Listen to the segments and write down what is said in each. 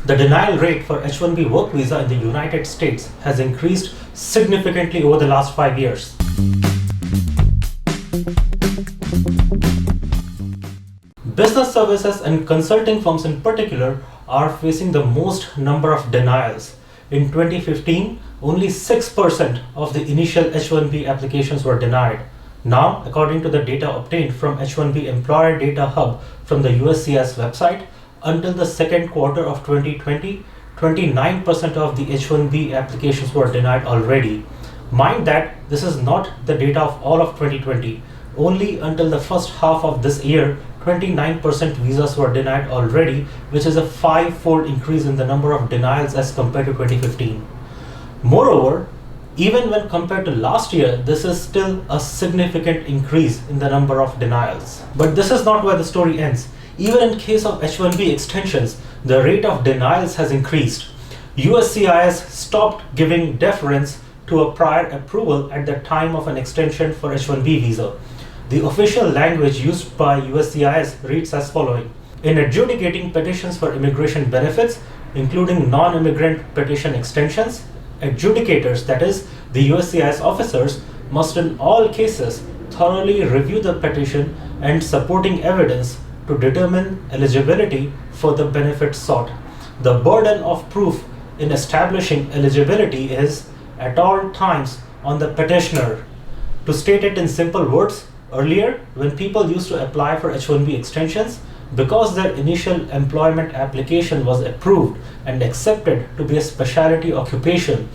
The denial rate for H1B work visa in the United States has increased significantly over the last 5 years. Business services and consulting firms in particular are facing the most number of denials. In 2015, only 6% of the initial H1B applications were denied. Now, according to the data obtained from H1B Employer Data Hub from the USCIS website, until the second quarter of 2020, 29% of the H1B applications were denied already. Mind that this is not the data of all of 2020. Only until the first half of this year, 29% visas were denied already, which is a 5-fold increase in the number of denials as compared to 2015. Moreover, even when compared to last year, this is still a significant increase in the number of denials. But this is not where the story ends. Even in case of H1B extensions, the rate of denials has increased. USCIS stopped giving deference to a prior approval at the time of an extension for H1B visa. The official language used by USCIS reads as following: in adjudicating petitions for immigration benefits, including non-immigrant petition extensions, adjudicators, that is, the USCIS officers, must in all cases thoroughly review the petition and supporting evidence to determine eligibility for the benefit sought. The burden of proof in establishing eligibility is at all times on the petitioner. To state it in simple words, earlier, when people used to apply for H1B extensions, because their initial employment application was approved and accepted to be a specialty occupation,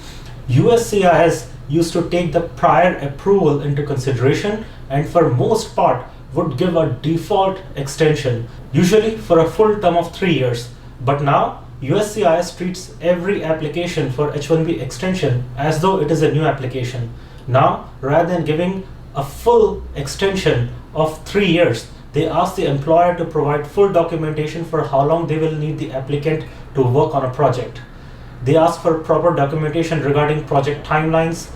USCIS used to take the prior approval into consideration and for most part would give a default extension, usually for a full term of 3 years. But now, USCIS treats every application for H1B extension as though it is a new application. Now, rather than giving a full extension of 3 years, they ask the employer to provide full documentation for how long they will need the applicant to work on a project. They ask for proper documentation regarding project timelines,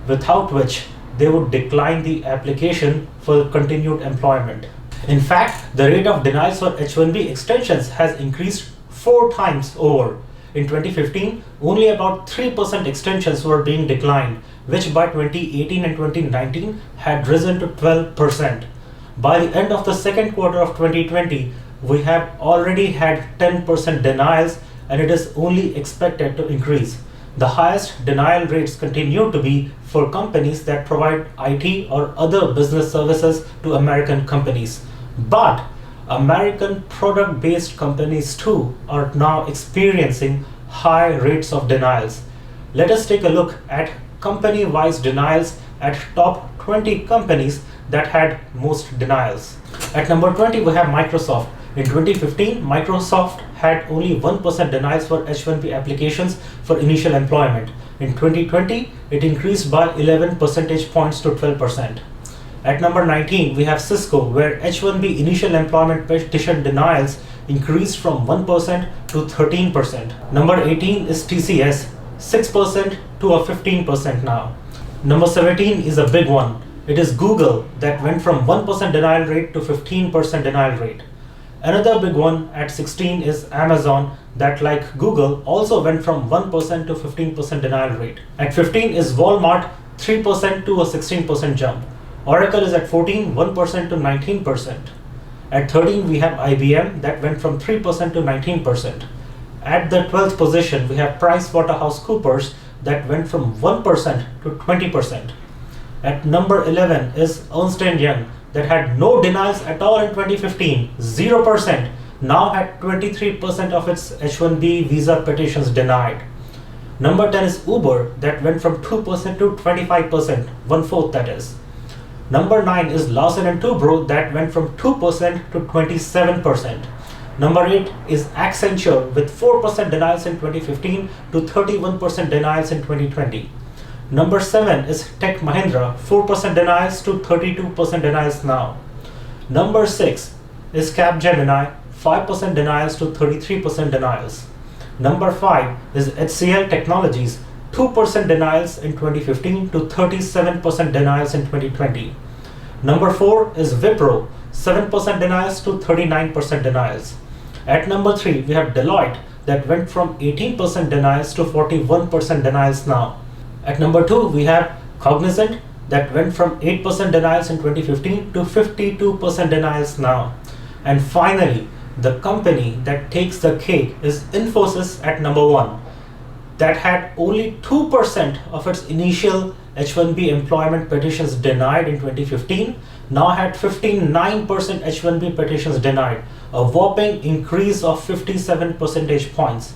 without which they would decline the application for continued employment. In fact, the rate of denials for H1B extensions has increased 4 times over. In 2015, only about 3% extensions were being declined, which by 2018 and 2019 had risen to 12%. By the end of the second quarter of 2020, we have already had 10% denials, and it is only expected to increase. The highest denial rates continue to be for companies that provide IT or other business services to American companies. But American product-based companies too are now experiencing high rates of denials. Let us take a look at company-wise denials at top 20 companies that had most denials. At number 20, we have Microsoft. In 2015, Microsoft had only 1% denials for H1B applications for initial employment. In 2020, it increased by 11 percentage points to 12%. At number 19, we have Cisco, where H1B initial employment petition denials increased from 1% to 13%. Number 18 is TCS, 6% to a 15% now. Number 17 is a big one. It is Google that went from 1% denial rate to 15% denial rate. Another big one at 16 is Amazon that, like Google, also went from 1% to 15% denial rate. At 15 is Walmart, 3% to a 16% jump. Oracle is at 14, 1% to 19%. At 13, we have IBM that went from 3% to 19%. At the 12th position, we have PricewaterhouseCoopers that went from 1% to 20%. At number 11 is Ernst & Young that had no denials at all in 2015, 0%, now had 23% of its H1B visa petitions denied. Number 10 is Uber that went from 2% to 25%, 1/4 that is. Number 9 is Larsen & Toubro that went from 2% to 27%. Number 8 is Accenture with 4% denials in 2015 to 31% denials in 2020. Number 7 is Tech Mahindra, 4% denials to 32% denials now. Number 6 is Capgemini, 5% denials to 33% denials. Number 5 is HCL Technologies, 2% denials in 2015 to 37% denials in 2020. Number 4 is Wipro, 7% denials to 39% denials. At number 3, we have Deloitte that went from 18% denials to 41% denials now. At number 2, we have Cognizant, that went from 8% denials in 2015 to 52% denials now. And finally, the company that takes the cake is Infosys at number 1, that had only 2% of its initial H1B employment petitions denied in 2015, now had 59% H1B petitions denied, a whopping increase of 57 percentage points.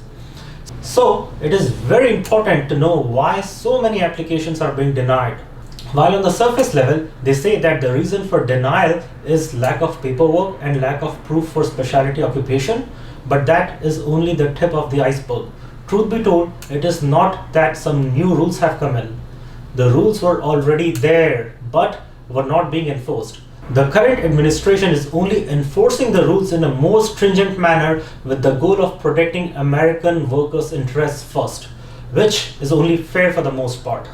So it is very important to know why so many applications are being denied. While on the surface level, they say that the reason for denial is lack of paperwork and lack of proof for specialty occupation, but that is only the tip of the iceberg. Truth be told, it is not that some new rules have come in. The rules were already there, but were not being enforced. The current administration is only enforcing the rules in a more stringent manner with the goal of protecting American workers' interests first, which is only fair for the most part.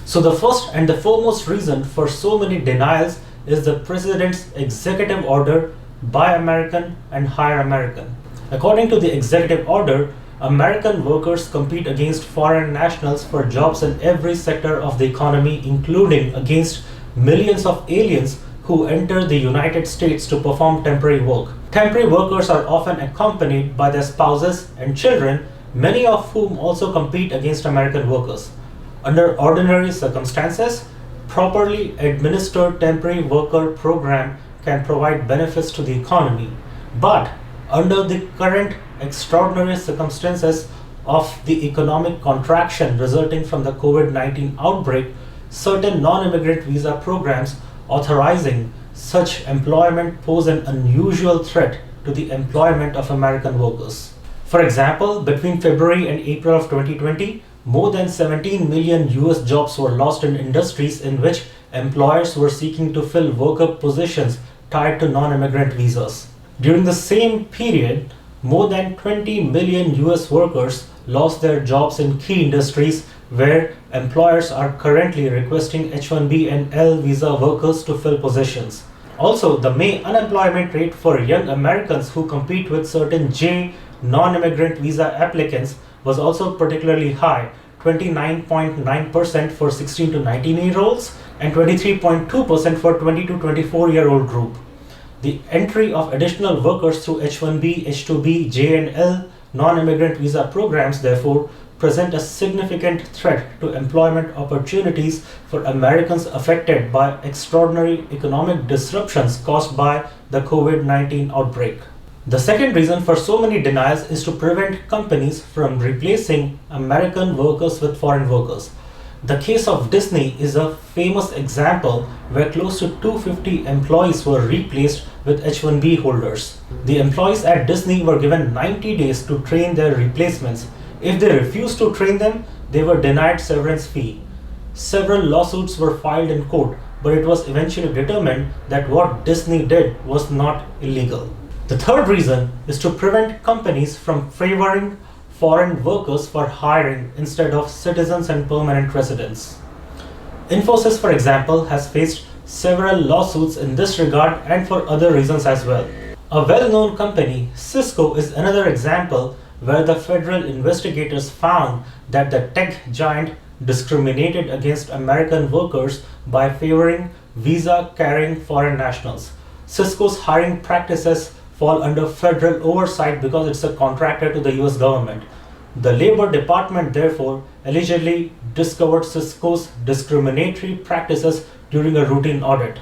So the first and the foremost reason for so many denials is the President's executive order, Buy American and Hire American. According to the executive order, American workers compete against foreign nationals for jobs in every sector of the economy, including against millions of aliens who enter the United States to perform temporary work. Temporary workers are often accompanied by their spouses and children, many of whom also compete against American workers. Under ordinary circumstances, properly administered temporary worker program can provide benefits to the economy. But under the current extraordinary circumstances of the economic contraction resulting from the COVID-19 outbreak, certain non-immigrant visa programs authorizing such employment pose an unusual threat to the employment of American workers. For example, between February and April of 2020, more than 17 million US jobs were lost in industries in which employers were seeking to fill worker positions tied to non-immigrant visas. During the same period, more than 20 million US workers lost their jobs in key industries where employers are currently requesting H1B and L visa workers to fill positions. Also, the May unemployment rate for young Americans who compete with certain J non-immigrant visa applicants was also particularly high, 29.9% for 16 to 19-year-olds and 23.2% for 20 to 24-year-old group. The entry of additional workers through H1B, H2B, J and L non-immigrant visa programs therefore present a significant threat to employment opportunities for Americans affected by extraordinary economic disruptions caused by the COVID-19 outbreak. The second reason for so many denials is to prevent companies from replacing American workers with foreign workers. The case of Disney is a famous example where close to 250 employees were replaced with H1B holders. The employees at Disney were given 90 days to train their replacements. If they refused to train them, they were denied severance fee. Several lawsuits were filed in court, but it was eventually determined that what Disney did was not illegal. The third reason is to prevent companies from favoring foreign workers for hiring instead of citizens and permanent residents. Infosys, for example, has faced several lawsuits in this regard and for other reasons as well. A well-known company, Cisco, is another example where the federal investigators found that the tech giant discriminated against American workers by favoring visa-carrying foreign nationals. Cisco's hiring practices fall under federal oversight because it's a contractor to the US government. The Labor Department therefore allegedly discovered Cisco's discriminatory practices during a routine audit.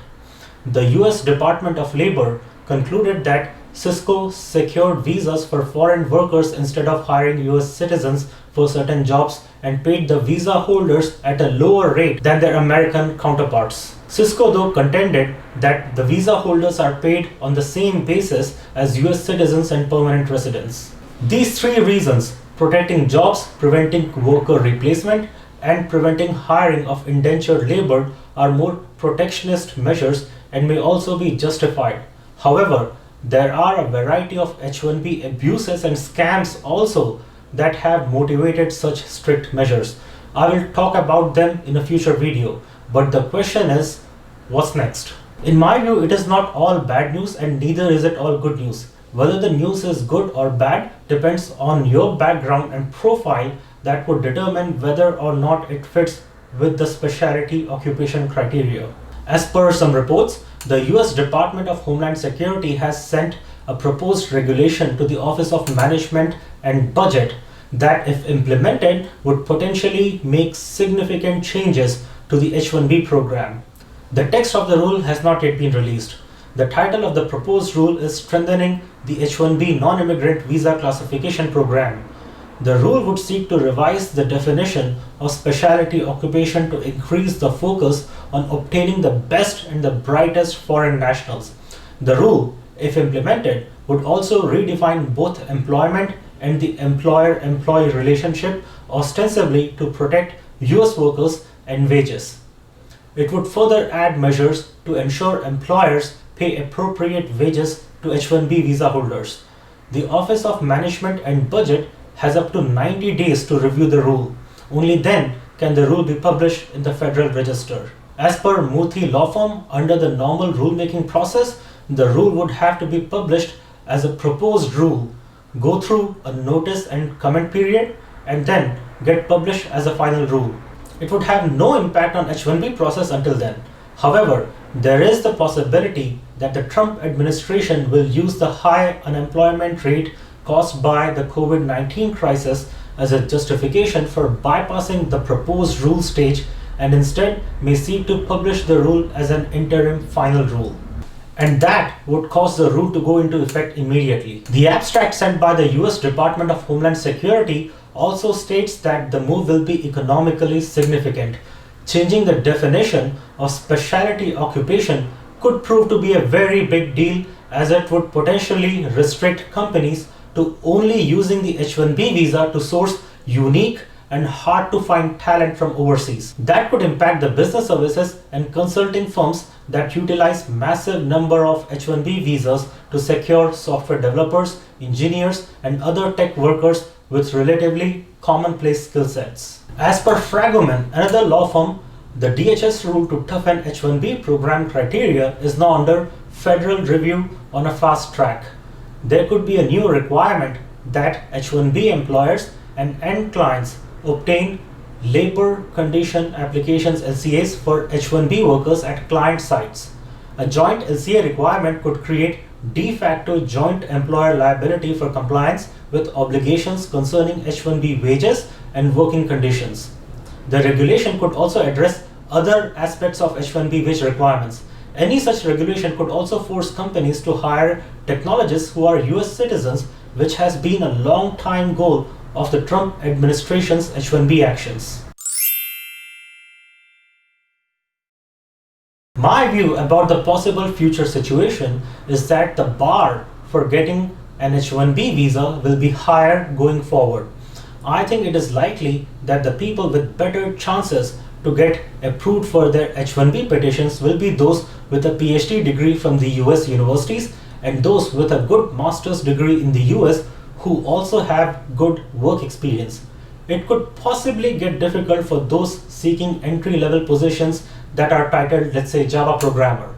The US Department of Labor concluded that Cisco secured visas for foreign workers instead of hiring US citizens for certain jobs and paid the visa holders at a lower rate than their American counterparts. Cisco though contended that the visa holders are paid on the same basis as US citizens and permanent residents. These three reasons, protecting jobs, preventing worker replacement, and preventing hiring of indentured labor, are more protectionist measures and may also be justified. However, there are a variety of H1B abuses and scams also that have motivated such strict measures. I will talk about them in a future video, but the question is, what's next? In my view, it is not all bad news and neither is it all good news. Whether the news is good or bad depends on your background and profile that would determine whether or not it fits with the specialty occupation criteria. As per some reports, the US Department of Homeland Security has sent a proposed regulation to the Office of Management and Budget that, if implemented, would potentially make significant changes to the H1B program. The text of the rule has not yet been released. The title of the proposed rule is Strengthening the H1B Non-Immigrant Visa Classification Program. The rule would seek to revise the definition of specialty occupation to increase the focus on obtaining the best and the brightest foreign nationals. The rule, if implemented, would also redefine both employment and the employer-employee relationship, ostensibly to protect US workers and wages. It would further add measures to ensure employers pay appropriate wages to H1B visa holders. The Office of Management and Budget has up to 90 days to review the rule. Only then can the rule be published in the Federal Register. As per Murthy Law Firm, under the normal rulemaking process, the rule would have to be published as a proposed rule, go through a notice and comment period, and then get published as a final rule. It would have no impact on H1B process until then. However, there is the possibility that the Trump administration will use the high unemployment rate caused by the COVID-19 crisis as a justification for bypassing the proposed rule stage and instead may seek to publish the rule as an interim final rule. And that would cause the rule to go into effect immediately. The abstract sent by the US Department of Homeland Security also states that the move will be economically significant. Changing the definition of specialty occupation could prove to be a very big deal, as it would potentially restrict companies to only using the H1B visa to source unique and hard to find talent from overseas. That could impact the business services and consulting firms that utilize massive number of H1B visas to secure software developers, engineers, and other tech workers with relatively commonplace skill sets. As per Fragoman, another law firm, the DHS rule to toughen H1B program criteria is now under federal review on a fast track. There could be a new requirement that H1B employers and end clients obtain labor condition applications LCAs for H1B workers at client sites. A joint LCA requirement could create de facto joint employer liability for compliance with obligations concerning H1B wages and working conditions. The regulation could also address other aspects of H1B wage requirements. Any such regulation could also force companies to hire technologists who are US citizens, which has been a long time goal of the Trump administration's H1B actions. My view about the possible future situation is that the bar for getting an H1B visa will be higher going forward. I think it is likely that the people with better chances to get approved for their H1B petitions will be those with a PhD degree from the US universities and those with a good master's degree in the US who also have good work experience. It could possibly get difficult for those seeking entry-level positions that are titled, let's say, Java programmer,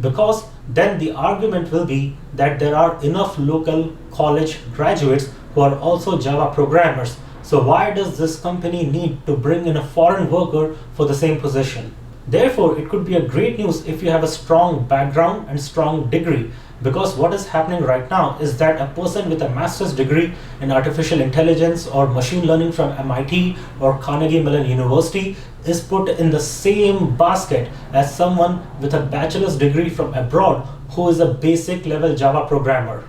because then the argument will be that there are enough local college graduates who are also Java programmers. So why does this company need to bring in a foreign worker for the same position? Therefore, it could be a great news if you have a strong background and strong degree, because what is happening right now is that a person with a master's degree in artificial intelligence or machine learning from MIT or Carnegie Mellon University is put in the same basket as someone with a bachelor's degree from abroad who is a basic level Java programmer.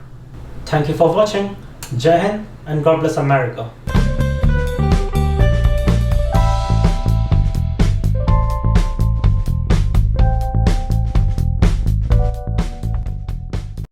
Thank you for watching. Jai Hind and God bless America.